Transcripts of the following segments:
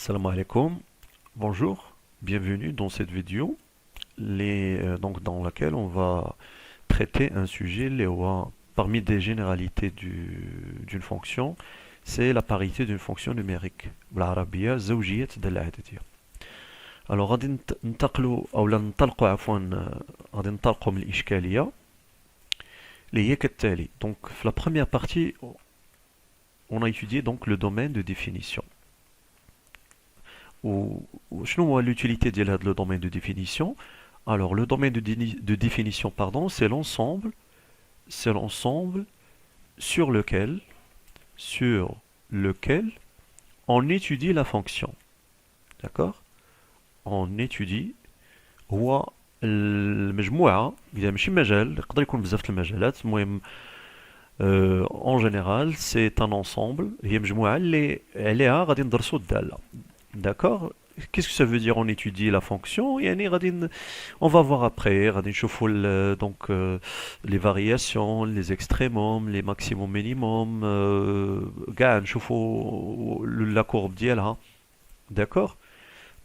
Salam alaikum, bonjour, bienvenue dans cette vidéo donc dans laquelle on va traiter un sujet parmi des généralités d'une fonction, c'est la parité d'une fonction numérique. بالعربية زوجية العددية. Alors غادي ننطلقوا من الإشكالية اللي هي كالتالي. Donc في la première partie on a étudié donc le domaine de définition. شنو هو l'utilité ديال هذا le domaine de définition? Alors le domaine de définition, pardon, c'est l'ensemble sur lequel on étudie la fonction. D'accord? On étudie هو المجموعة إذا ماشي مجال يقدر يكون بزاف المجالات المهم en général c'est un ensemble هي مجموعة اللي عليها غادي ندرسو الدالة. D'accord? Qu'est-ce que ça veut dire on étudie la fonction? On va voir après, donc les variations, les extrémums, les maximum minimum, la courbe ديالها. D'accord?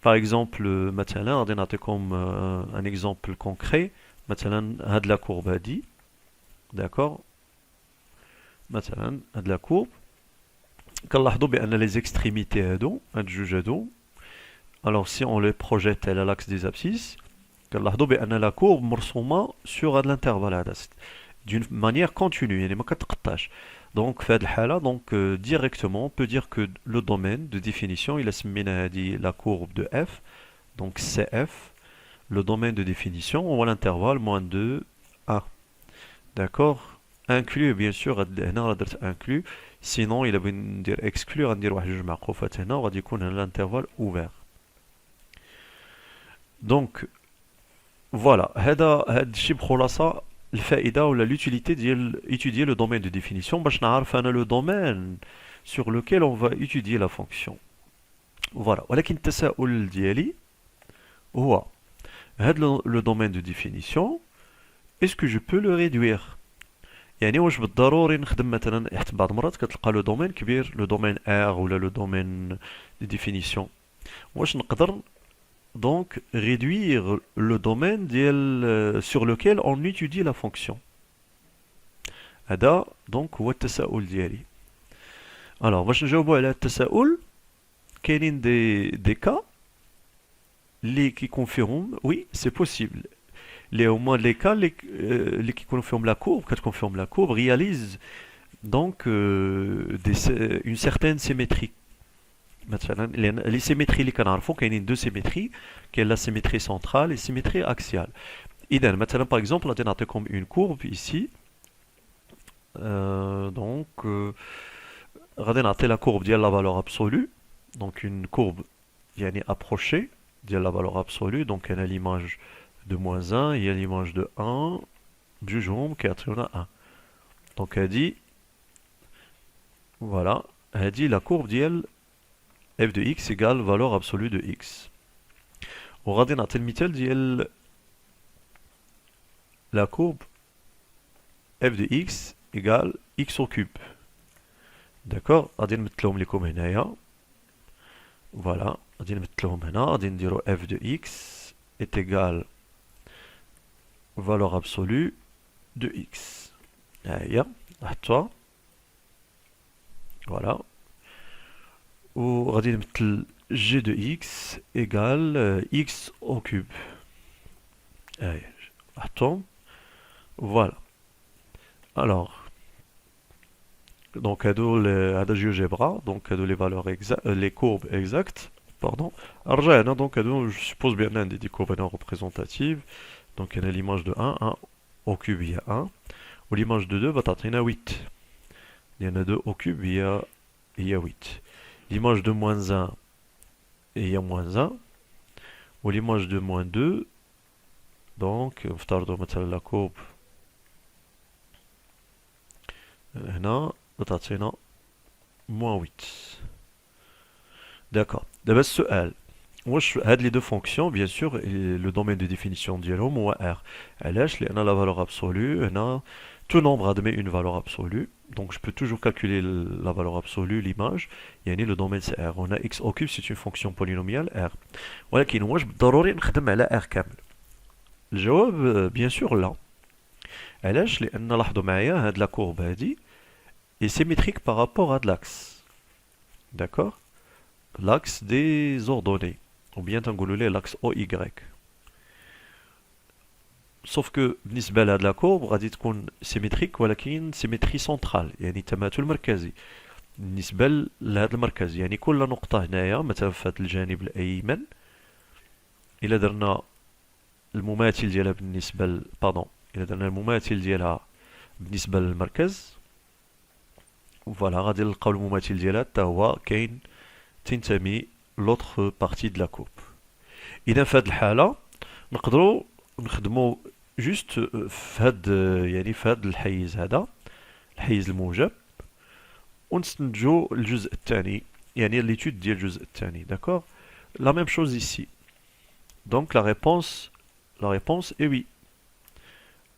Par exemple, مثلا غادي نعطيكم un exemple concret. مثلا هاد la courbe هادي. D'accord? مثلا هاد la courbe كنلاحظوا بأن les extrémités هادو هاد الجوج هادو. Alors si on les projette à l'axe des abscisses كنلاحظوا بأن la courbe مرسومة sur هاد l'intervalle هذا d'une manière continue يعني ما كتقطعش. Donc في هاد الحالة donc directement on peut dire que le domaine de définition il a سمينا هادي la courbe de f donc CF. Le domaine de définition on voit l'intervalle -2 1. D'accord? Inclus bien sûr هنا راه درت inclus. Sinon il a بغي ندير exclure غندير واحد جوج معقوفات هنا وغادي يكون هنا l'intervalle ouvert. Donc voilà هاد الشيء بخلاصة الفائدة ولا l'utilité ديال étudier le domaine de définition باش نعرف أنا le domaine sur lequel on va étudier la fonction. Voilà. ولكن التساؤل ديالي هو هاد le domaine de définition est-ce que je peux le réduire؟ يعني واش بالضروري نخدم مثلا حيت بعض المرات كتلقى لو دومين كبير لو دومين ار ولا لو دومين دي ديفينيسيون واش نقدر donc réduire le domaine sur lequel on étudie la fonction. هذا donc هو التساؤل ديالي. alors باش نجاوبوا على التساؤل كاينين des cas اللي كيكونفيرم oui c'est possible. Au moins les cas qui confirment la courbe, quand confirme la courbe, réalise donc une certaine symétrie. Les symétries اللي كنعرفوا كاينين deux symétries, qui est la symétrie centrale et la symétrie axiale. إذا مثلا par exemple غادي نعطيكم une courbe ici. Donc غادي نعطي la courbe ديال la valeur absolue, donc une courbe يعني approchée ديال la valeur absolue, donc elle a l'image de -1, il y a l'image de 1, بجوجهم كيعطيونا 1. Donc elle dit, voilà, elle dit la courbe ديال f de x égale valeur absolue de x. وغادي نعطي المثال ديال la courbe f de x égale x au cube. D'accord? غادي نمثلهم لكم هنايا. Voilà, غادي نمثلهم هنا, غادي نديرو f de x est égal valeur absolue de x. هيا حطوها. Voilà. وغادي نمثل g de x égale x au cube. هيا حطوهم. Voilà. Alors donc هذا GeoGebra donc هادو les valeurs les courbes exactes pardon. رجعنا donc هادو je suppose bien عندي des courbes représentatives. Donc il y a l'image de 1, 1 au cube il y a 1, ou l'image de 2 va t'atteindre à 8. Il y en a 2 au cube il y a 8. L'image de -1 il y a -1, ou l'image de -2, donc on va la courbe هنا va t'atteindre -8. D'accord. D'abord السؤال واش هاد لي دو فونكسيون بيان سور لو دومين دو ديفينيسيون ديالهم هو ار. علاش؟ لان لا فالور ابسولو هنا تو نومبر ادمي اون فالور ابسولو Donc je peux toujours calculer la valeur absolue, l'image. يعني le domaine c'est R. On a x au cube, c'est une fonction polynomiale R. ولكن واش بالضروري نخدم على R كامل؟ الجواب bien sûr لا. علاش؟ لأن لاحظوا معايا هاد لا courbe هادي est symétrique par rapport à l'axe. D'accord? L'axe des ordonnées. Ou bien تنقولوا ليه l'axe OY. Sauf que بالنسبة لهاد لا courbe غادي تكون symétrique ولكن symétrie centrale يعني تماثل مركزي بالنسبة لهاد المركز يعني كل نقطة هنايا مثلا في هاد الجانب الأيمن إلا درنا المماثل ديالها بالنسبة باردون إلا درنا المماثل ديالها بالنسبة للمركز فوالا غادي نلقاو المماثل ديالها حتى هو كاين تنتمي لوطخ بارتي د لا كوب. إذا في هاد الحالة نقدروا نخدموا جوست في هاد يعني في هاد الحيز هذا الحيز الموجب ونستنتجوا الجزء الثاني يعني ليتود ديال الجزء الثاني. داكور لا ميم شوز ici. Donc la réponse est oui.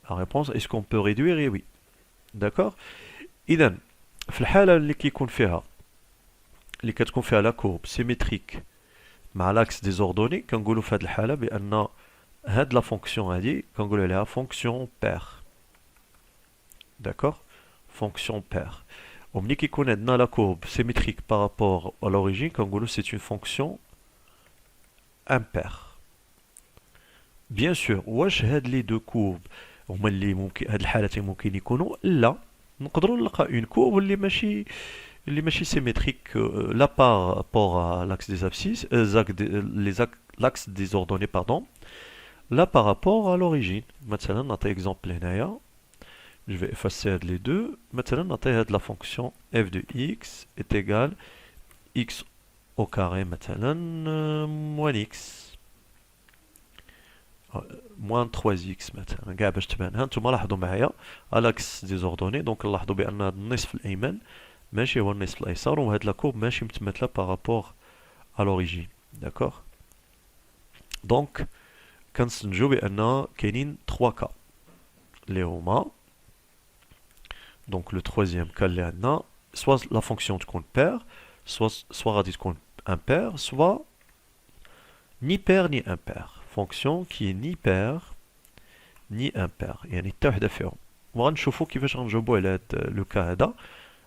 La réponse est-ce qu'on peut réduire est oui. D'accord. إذا في الحالة اللي كيكون فيها اللي كتكون فيها لا كورب سيمتريك مع لاكس ديزوردوني كنقولوا في هذه الحالة بأن هاد لا فونكسيون هادي كنقولوا عليها فونكسيون بير. داكور فونكسيون بير. وملي كيكون عندنا لا كورب سيمتريك بارابور à l'origine كنقولوا سي une fonction impair. بيان سور واش هاد لي دو كورب هما اللي ممكن هاد الحالتين ممكن يكونوا لا نقدروا نلقى اون كورب اللي ماشي سيمتريك لا بارابور لاكس دي ابسيس لاكس دي اوردوني باردون لا بارابور à l'origine. مثلا نعطي اكزومبل هنايا je vais effacer les deux. مثلا نعطي هاد la fonction f de x est égale x au carré مثلا moins x moins 3x مثلا كاع باش تبان. ها نتوما لاحظوا معايا الاكس ديزوردوني دونك نلاحظوا بان هاد النصف الايمن ماشي هو النصف الايسر وهاد لا كورب ماشي متماثله بارابور à l'origine. داكوغ دونك كنستنتجو بان كاينين 3 كا اللي هما دونك لو troisième كا اللي عندنا سوا لا فونكسيون تكون بير سوا غادي تكون امبير سوا ni pair ni impair. Fonction qui est ni pair ni impair. يعني حتى وحده فيهم. وغنشوفو كيفاش غنجاوبو على هاد لو كا هذا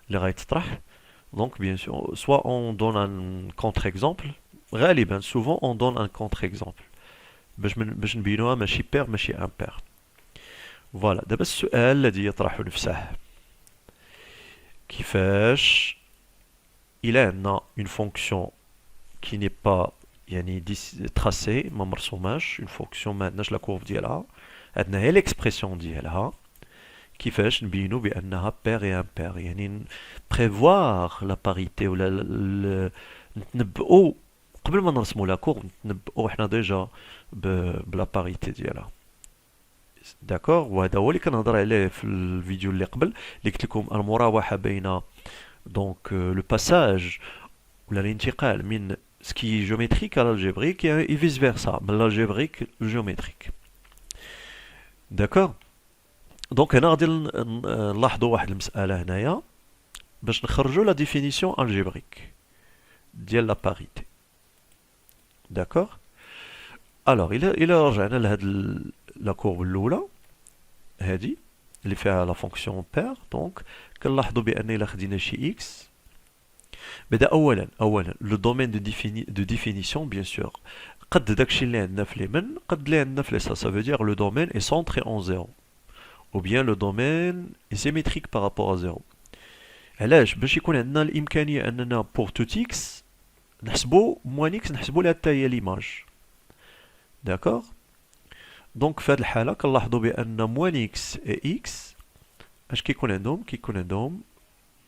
اللي غيتطرح. Donc bien sûr, soit on donne un contre-exemple, غالبا souvent on donne un contre-exemple باش نبينوها ماشي pair ماشي impair. فوالا دابا السؤال الذي يطرح نفسه كيفاش إلا عندنا une fonction qui n'est pas يعني tracée ما مرسوماش une fonction ما عندناش لا كورف ديالها عندنا هي ليكسبرسيون ديالها كيفاش نبينو بانها بير اي امبير يعني بريفوار لا باريتي ولا نتنبؤوا قبل ما نرسموا لا كورف نتنبؤوا حنا ديجا بلا باريتي ديالها. داكوغ وهذا هو اللي كنهضر عليه في الفيديو اللي قبل اللي قلت لكم المراوحه بين دونك لو باساج ولا الانتقال من سكي جيومتريك على الجبريك et vice versa من الجبريك للجيومتريك. داكوغ دونك هنا غادي نلاحظوا واحد المساله هنايا باش نخرجوا لا ديفينيسيون الجبريك ديال لا باريتي. داكوغ الوغ الى رجعنا لهاد لا كورب الاولى هادي اللي فيها لا فونكسيون بير دونك كنلاحظوا بان الا خدينا شي اكس بدا اولا لو دومين دو ديفينيسيون بيان سور قد داكشي اللي عندنا في اليمين قد اللي عندنا في اليسار ça veut dire le domaine est centré en 0 ou bien le domaine est symétrique par rapport à 0. علاش باش يكون عندنا الامكانيه اننا pour tout x نحسبوا moins x نحسبوا لها حتى هي ليماج. داكوغ دونك في هذه الحاله كنلاحظوا بان moins x et x اش كيكون عندهم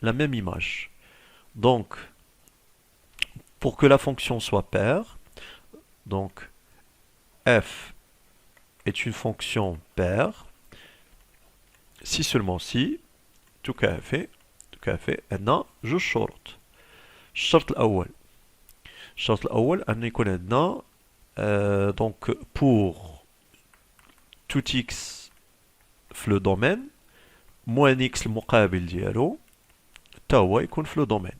la même image. Donc pour que la fonction soit paire donc f est une fonction paire si seulement si tout cas fait عندنا جوج شروط. الشرط الأول أن يكون عندنا donc pour tout x في le domaine moins x المقابل ديالو حتى هو يكون في لو دومين.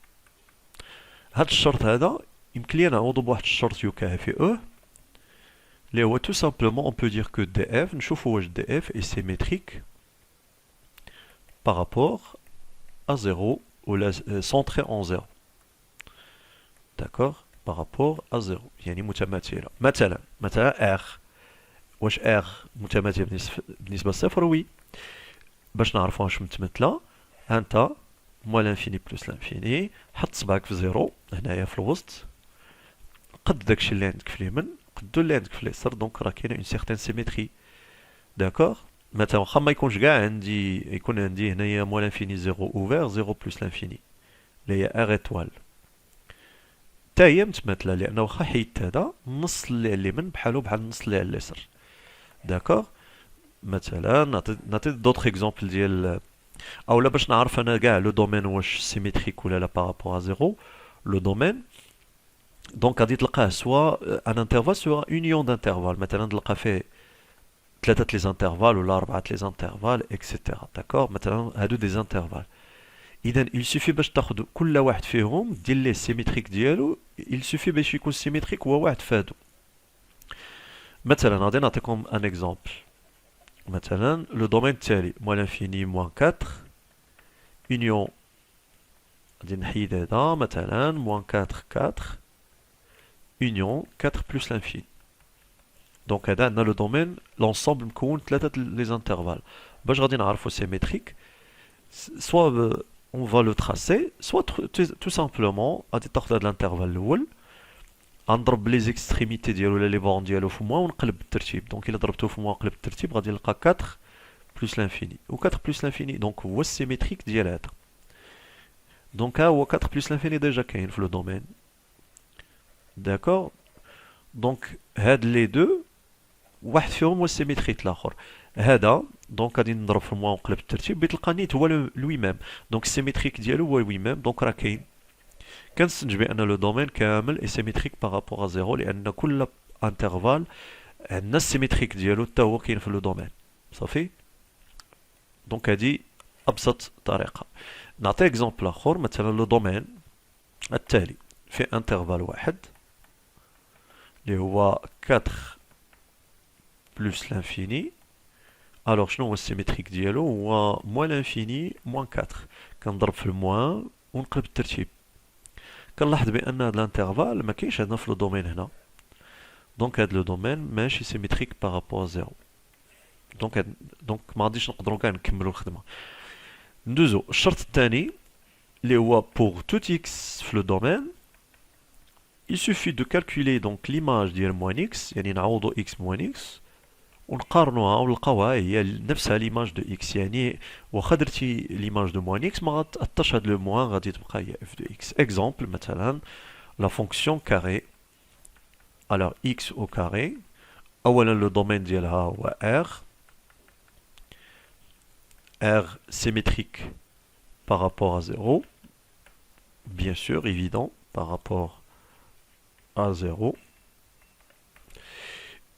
هاد الشرط هذا يمكن لينا نعوضو بواحد الشرط يكافئ اللي هو tout simplement on peut dire que df نشوفو واش df est symétrique par rapport à 0 ou centré en 0. D'accord, par rapport à 0 يعني متماثلة. مثلا r واش r متماثل بالنسبة لصفر؟ وي. باش نعرفو واش متماثلة هانتا موال لانفيني بلس لانفيني حط صبعك في 0 هنايا في الوسط، قد داكشي اللي عندك في اليمين قدو اللي عندك في اليسار، دونك راه كاينه اون سيغتان سيميتري. داكوغ، مثلا واخا ما يكونش كاع عندي، يكون عندي هنايا موال لانفيني 0 اوفير 0 بلس لانفيني اللي هي ار ايتوال، تا هي متماثله لان واخا حيدت هذا النص اللي على اليمين بحالو بحال النص اللي على اليسار. داكوغ، مثلا نعطي دوطخ اكزومبل ديال، اولا باش نعرف انا كاع لو دومين واش سيميتريك ولا لا بارابور ا 0. لو دومين دونك غادي تلقاه سوا ان انترفال سوا اونيون دانترفال، مثلا تلقى فيه ثلاثه لي زانترفال ولا اربعه لي زانترفال اكسيتيرا. داكوغ، مثلا هادو دي زانترفال، اذا il suffit باش تاخذ كل واحد فيهم دير ليه السيميتريك ديالو، il suffit باش يكون سيميتريك هو واحد فادو. مثلا غادي نعطيكم ان اكزومبل، مثلا لو دومين التالي موال لانفيني موان 4 اونيون، غادي نحيد هذا مثلا موان 4 4 union 4 plus l'infini. Donc هذا عندنا لو دومين لونسومبل مكون ثلاثة لي زانترفال. باش غادي نعرفو سيميتريك سوا on va le tracer soit tout simplement غادي تاخد هاد الانترفال الاول غنضرب لي زيكستريميتي ديالو ولا لي بون ديالو في موان ونقلب بالترتيب. دونك الا ضربتو في موان وقلب بالترتيب غادي نلقى 4 بلس لانفيني و 4 بلس لانفيني، دونك هو السيميتريك ديال هذا. دونك ها هو 4 بلس لانفيني ديجا كاين في لو دومين. داكوغ، دونك هاد لي دو واحد فيهم هو السيميتريك الاخر. هذا دونك غادي نضرب في الموا ونقلب الترتيب بتلقى نيت هو لوي ميم، دونك السيميتريك ديالو هو لوي ميم. دونك راه كاين، كنستنتج بان لو دومين كامل اي سيميتريك بارابور ا زيرو لان كل انترفال عندنا السيميتريك ديالو حتى هو كاين في لو دومين. صافي، دونك هادي ابسط طريقه. نعطي اكزومبل اخر، مثلا لو دومين التالي في انترفال واحد اللي هو 4 بلس لانفيني. الوغ شنو هو السيميتريك ديالو؟ هو موان لانفيني موان 4. كنضرب في الموان ونقلب الترتيب، كنلاحظ بان هاد الانترفال ما كاينش عندنا في لو دومين هنا، دونك هاد لو دومين ماشي سيميتريك بارابور زيرو. دونك ما غاديش نقدروا كاع نكملوا الخدمه. ندوزو الشرط الثاني اللي هو pour tout x في لو دومين il suffit de calculer donc l'image ديال موان x، يعني نعوضو x موان x ونقارنوها ونلقاوها هي نفسها ليماج دو x. يعني واخا درتي ليماج دو موان x ما غاتأثرش هاد لو موان، غادي تبقى هي f دو x. اكزومبل مثلا لا فونكسيون كاري. alors x au carré، اولا لو دومين ديالها هو r symétrique par rapport à 0, bien sûr, évident, par rapport à 0.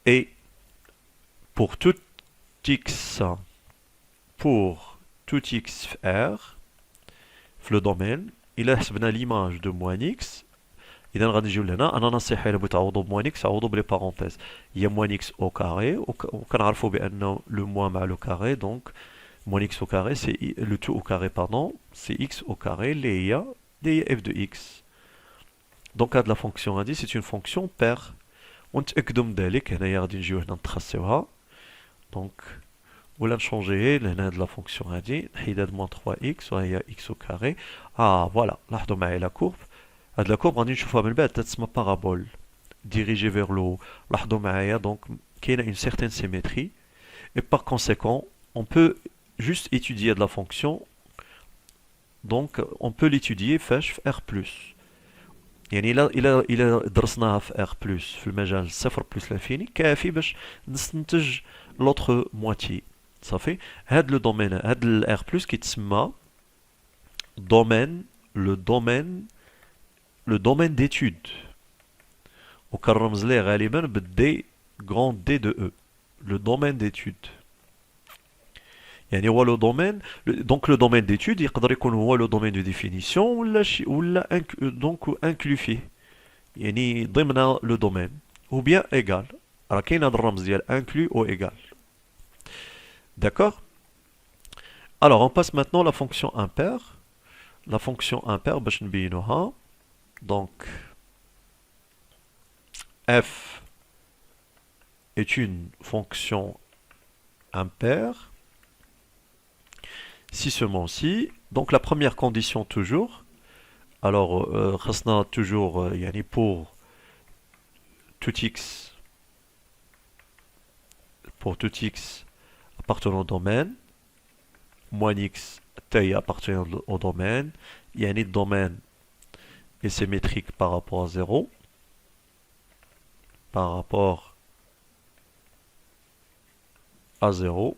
Et pour tout x r, في le domaine, إلا حسبنا l'image de moins x، إذا غادي نجيو لهنا. أنا نصيحة إلا بغيتو تعوضو بموان x عوضو بلي بارونتيز، هي موان x au carré، وكنعرفو بأنه لو موان مع لو كاري، دونك moins x au carré, c'est le tout au carré, pardon, c'est x au carré, اللي هي f de x. Donc هاد لا فونكسيون هادي c'est une fonction paire. ونتأكدوا من ذلك، هنايا غادي نجيو هنا نتخصيوها، دونك ولا نشونجي لهنا هاد لا فونكسيون هادي، نحيد هاد موان 3x وهي x au carré. فوالا، لاحظوا معايا لا كورب، هاد لا كورب غادي نشوفوها من بعد تتسمى بارابول dirigée vers le haut. لاحظوا معايا دونك كاينه une certaine symétrie et par conséquent on peut juste étudier de la fonction, donc on peut l'étudier فاش في R+. يعني إلا درسناها في R+, في المجال 0 بلس لانفيني كافي باش نستنتج l'autre moitié. صافي، هاد لو دومين، هاد ال R+, كيتسمى دومين، لو دومين d'étude، وكنرمز ليه غالبا بالدي غراند دي دو او، لو دومين d'étude. يعني هو لو دومين دونك لو دومين ديتود يقدر يكون هو لو دومين دو ديفينيسيون ولا شي ولا دونك انكلو فيه يعني ضمن لو دومين ou bien égal راه كاين هذا الرمز ديال inclus ou égal d'accord alors on passe maintenant la fonction impair la fonction impair باش نبينوها donc f est une fonction impaire si seulement si donc la première condition toujours alors خاصنا toujours يعني pour tout x appartenant au domaine moins x taille appartenant au domaine يعني le domaine est symétrique par rapport à 0 par rapport à 0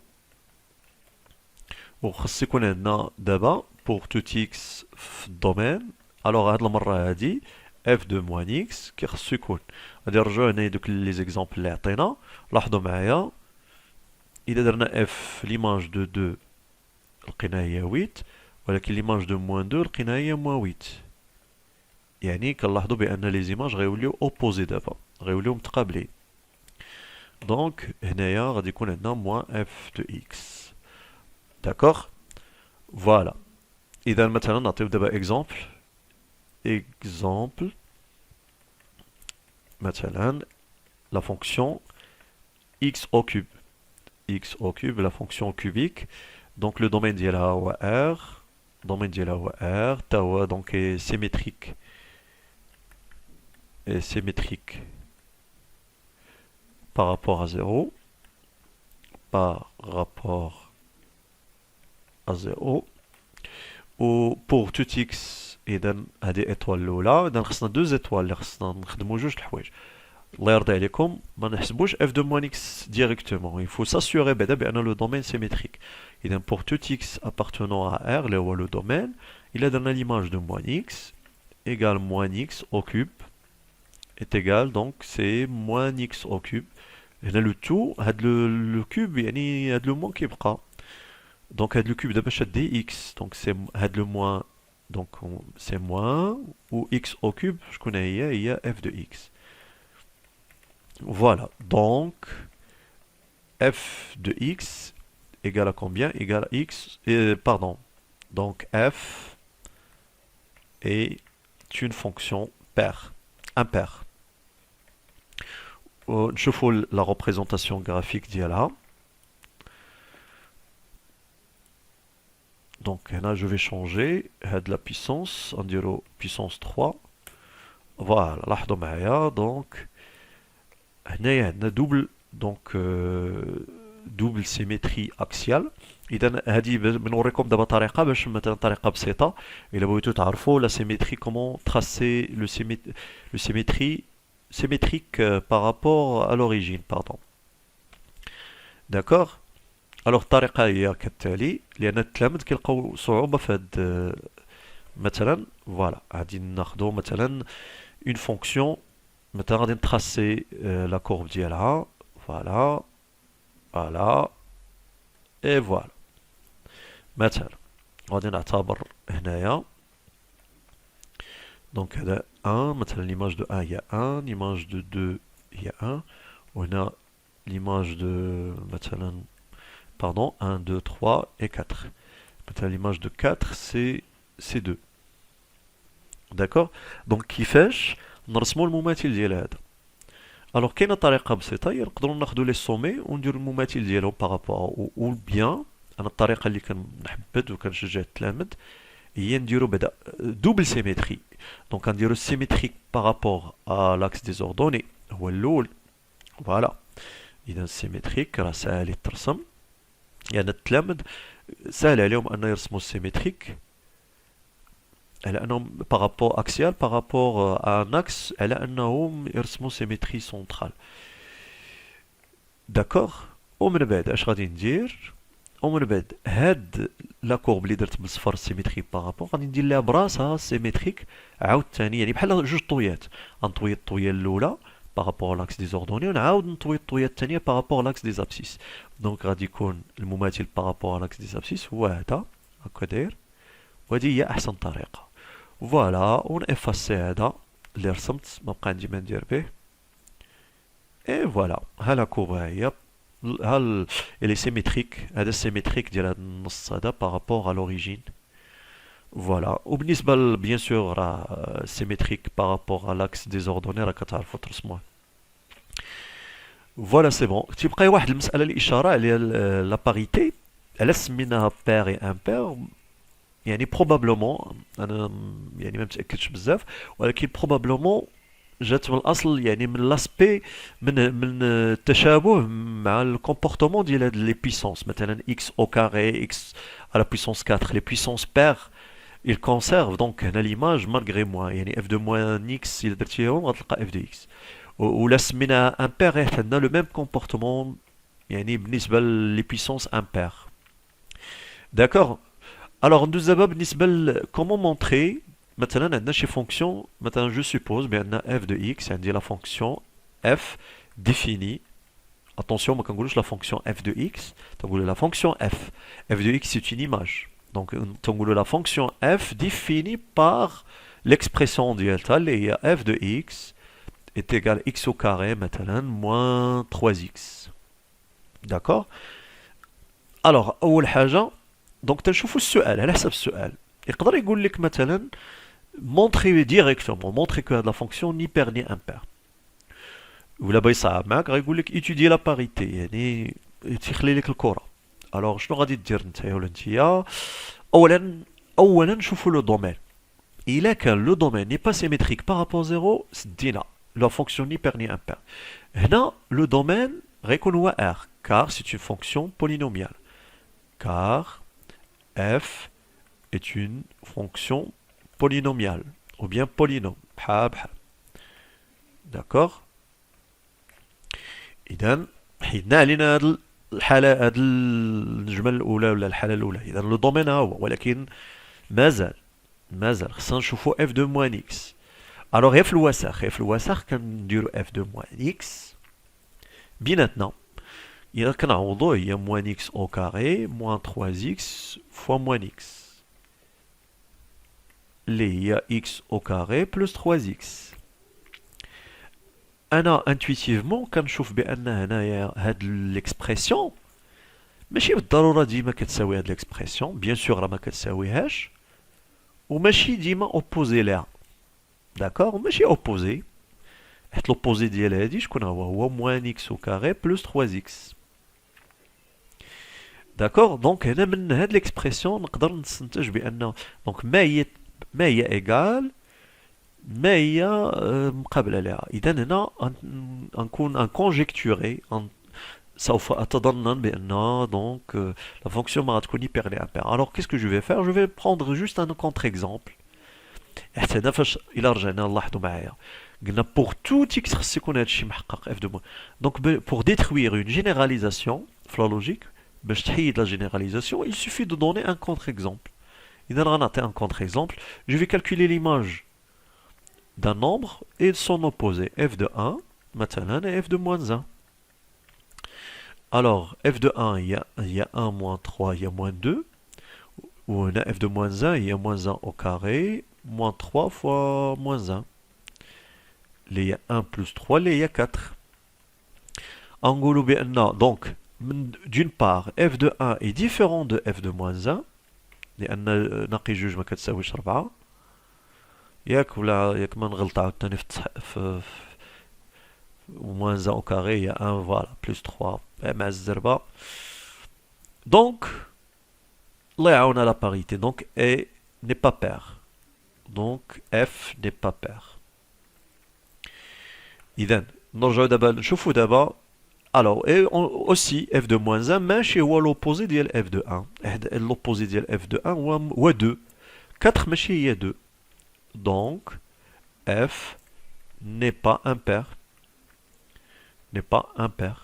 وخص يكون عندنا دابا pour tout x في الدومين alors هاد المرة هادي f de moins x كي خصو يكون غادي نرجعو هنا دوك لي زيكزامبل اللي عطينا لاحظوا معايا إذا درنا f ليماج دو 2 لقينا هي 8 ولكن ليماج دو موان 2 لقينا هي موان 8 يعني كنلاحظوا بأن لي زيماج غيوليو اوبوزي دابا غيوليو متقابلين دونك هنايا غادي يكون عندنا موان f دو x داكوغ فوالا إذا مثلا نعطيو دابا exemple مثلا la fonction x au cube la fonction cubique donc le domaine ديالها هو r domaine ديالها هو r تا هو donc est symétrique par rapport à 0 و pour tout x اذا هذه ايطوال الاولى اذا خصنا دو زيطوال اللي خصنا نخدمو جوج الحوايج الله يرضي عليكم ما نحسبوش f de moins x directement il faut s'assurer بعدا بان le domaine symétrique اذا pour tout x appartenant à R اللي هو le domaine il a donné l'image de moins x égale moins x au cube est égal donc c'est moins x au cube هنا le tout هاد le cube يعني هاد le moins كيبقى donc هاد le cube دابا شاد x donc c'est هاد le moins donc c'est moins ou x au cube شكون هي f de x voilà donc f de x égale à combien égale à x pardon donc f est une fonction impaire نشوفوا la représentation graphique ديالها donc là je vais changer de la puissance on dirait puissance 3 voilà لاحظوا معايا donc هنايا عندنا double symétrie axiale اذا هذه بنوريكم دابا طريقه باش مثلا طريقه بسيطه الا بغيتو تعرفوا la symétrie comment tracer le symétrique par rapport à l'origine pardon d'accord alors الطريقه هي كالتالي لان التلاميذ كيلقاو صعوبه في هاد مثلا فوالا غادي ناخذوا مثلا une fonction مثلا غادي نتراسي لا كورب ديالها فوالا et voilà مثلا غادي نعتبر هنايا donc هذا 1 مثلا l'image de 1 هي 1 l'image de 2 هي 1 وهنا l'image de مثلا pardon 1 2 3 et 4 مثلا l'image de 4 c'est 2 d'accord donc كيفاش نرسموا المماثل ديال هذا الوغ كاينه طريقه بسيطه هي نقدروا ناخذوا لي سومي ونديروا المماثل ديالهم بارابور او بيان انا الطريقه اللي كنحبذ وكنشجع التلاميذ هي نديروا بدا دوبل سيميتري دونك نديروا سيميتريك بارابور ا لاكس دي زوردوني هو الاول فوالا اذا سيميتريك راه ساهل ترسم يعني التلاميذ سهل عليهم ان يرسموا السيميتريك على انهم بارابور اكسيال بارابور ان اكس على انهم يرسموا سيميتري سونترال داكوغ ومن بعد اش غادي ندير ومن بعد هاد لا كورب اللي درت بالصفر سيميتري بارابور غادي ندير لها براسها سيميتريك عاوتاني يعني بحال جوج طويات غنطوي الطويه الاولى par rapport à l'axe des ordonnées ونعاود نطوي الطويه الثانيه par rapport à l'axe des abscisses. دونك غادي يكون المماثل par rapport à l'axe des abscisses هو هذا هكا داير، وهذه هي احسن طريقه. فوالا ونافاسي هذا اللي رسمت ما بقى عندي ما ندير به. اي فوالا ها لا كورب هي ها اللي سيميتريك، هذا السيميتريك ديال هذا النص هذا بارابور على لوريجين. فوالا وبالنسبه بيان سور راه سيميتريك بارابور على لاكس ديزوردوني راه كتعرفوا ترسموه. فوالا سي بون. تيبقى واحد المساله الاشاره على لا باريتي، علاش سميناها بير اي امبير. يعني بروبابلومون انا يعني ما متاكدش بزاف، ولكن بروبابلومون جات من الاصل يعني من لاسبي من التشابه مع الكومبورتمون ديال هاد لي بويسونس. مثلا اكس او كاري اكس على بويسونس 4 لي بويسونس بير il conserve donc هنا l'image malgré moi. يعني f de moins x إلا درتيهم غتلقى f de x. ولا سمينا امبير حيت عندنا لو ميم كومبورتمون يعني بالنسبة لي بويسونس امبير. داكوغ. الوغ ندوز دابا بالنسبة كومون مونطري. مثلا عندنا شي فونكسيون، مثلا جو سوبوز بان f de x عندي لا فونكسيون f définie. Attention ما كنقولوش لا فونكسيون f de x، تنقولو لا فونكسيون f. f de x c'est une image. Donc, la fonction f définie par l'expression delta, f de x est égal à x au carré, maintenant, moins 3x. D'accord? Alors, أول حاجة donc تنشوفوا السؤال على حسب السؤال. يقدر يقول لك مثلا montrer directement, montrer que la fonction ni pair ni impair. ولا بغى يصعب معاك غيقول لك étudier la parité، يعني تيخلي لك الكرة. alors شنو غادي دير نتايا ولا نتيا؟ اولا نشوفوا لو دومين. الا كان لو دومين ني با سيميتريك بارابور زيرو سدينا لا فونكسيون ني بير ني امبير. هنا لو دومين غيكون هو ار كار سي اون فونكسيون بولينوميال. كار اف est une fonction polynomiale ou bien polynôme بحال بحال. داكوغ. اذا حيدنا علينا هاد الحالة، هاد الجملة الأولى ولا الحالة الأولى. إذا لو دومين ها هو، ولكن مازال خصنا نشوفو اف دو موان اكس. الوغ هي في الوسخ كنديرو اف دو موان اكس بيناتنا. إذا كنعوضو هي موان اكس أو كاري موان 3 اكس فوا موان اكس اللي هي اكس أو كاري بلس 3 اكس. انا انتويتيفمون كنشوف بان هنايا هاد ليكسبرسيون ماشي بالضروره ديما كتساوي هاد ليكسبرسيون، بيان سور راه ما كتساويهاش، وماشي ديما اوبوزي ليها. داكوغ. ماشي اوبوزي حيت لوبوزي ديال هادي شكون هو موان اكس او كاري بلس 3 اكس. داكوغ. دونك هنا من هاد ليكسبرسيون نقدر نستنتج بان دونك ما هي ايغال ما هي مقابله لها. اذا هنا نكون ان كونجيكتوري، سوف اتظنن بان دونك لا فونكسيون ما غتكون بير لي امبير. الوغ كيسكو جو في فير؟ جو في بروندر جوست ان كونتر اكزومبل. حتى هنا فاش الى رجعنا لاحظوا معايا قلنا بور تو اكس خص يكون هادشي محقق اف دو موان. دونك بور ديتروير اون جينيراليزاسيون في لا لوجيك، باش تحيد لا جينيراليزاسيون il suffit de donner un contre-exemple. اذا غنعطي ان contre-exemple. je vais calculer l'image d'un nombre et son opposé f de 1 مثلا et f de moins 1. alors f de 1 il y a 1 moins 3 il y a moins 2, ou on a f de moins 1 il y a moins 1 au carré moins 3 fois moins 1 il y a 1 plus 3 il y a 4. نقولوا بأن donc d'une part f de 1 est différent de f de moins 1 لأن ناقي جوج ما كتساويش 4 ياك، ولا ياك ما نغلط عاوتاني في moins 1 au carré il y a 1 voilà plus 3 مع الزربة. donc الله يعاوننا la parité. donc E n'est pas pair, donc F n'est pas pair. إذا نرجعو دابا نشوفو دابا. alors et aussi f de moins 1 ماشي هو l'opposé ديال f de 1. l'opposé ديال f de 1 هو 2. 4 ماشي هي 2. donc f n'est pas impair. n'est pas impair.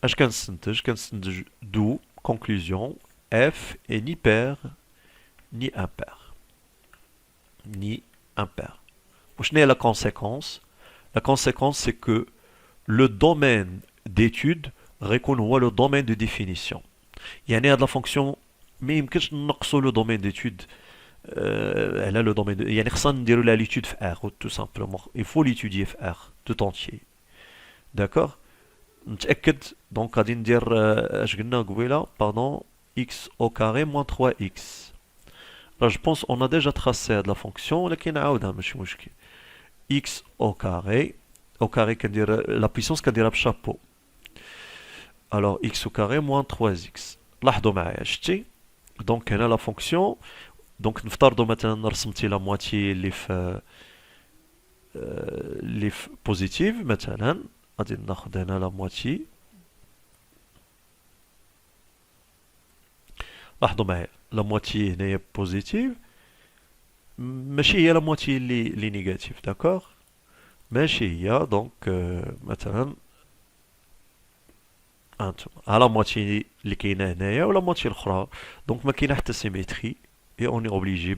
اش كنستنتج d'où conclusion f est ni pair ni impair. ni impair. وشنو هي la conséquence؟ La conséquence, c'est que le domaine d'étude غيكون هو le domaine de définition. يعني هاد la fonction ما يمكنش نقصوا le domaine d'étude على le domaine يعني خصنا نديرو لها l'étude في R tout simplement. Il faut l'étudier في R tout entier. D'accord? نتأكد دونك غادي ندير اش قلنا قبيله pardon x au carré moins 3x. Là je pense on a déjà tracé de la fonction ولكن نعاودها ماشي مشكل. x au carré كندير la puissance كنديرها بالشابو. Alors x au carré moins 3x. لاحظوا معايا شتي دونك هنا لا فونكسيون دونك نفترضوا مثلا رسمتي لا مواتي اللي في بوزيتيف مثلا غادي ناخذ هنا لا مواتي. لاحظوا معايا لا مواتي هنايا بوزيتيف ماشي هي لا مواتي اللي نيجاتيف داكوغ ماشي هي دونك مثلا هانتوما ها لا مواتي اللي كاينه هنايا ولا مواتي الاخرى دونك ما كاينه حتى سيميتري اي اوني اوبليجي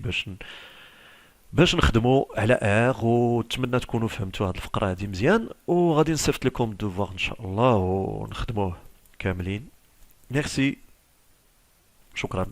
باش نخدموا على ار ونتمنى تكونوا فهمتوا هذه الفقره هذه مزيان وغادي نصيفط لكم الدوفوار ان شاء الله ونخدموه كاملين. ميرسي شكرا.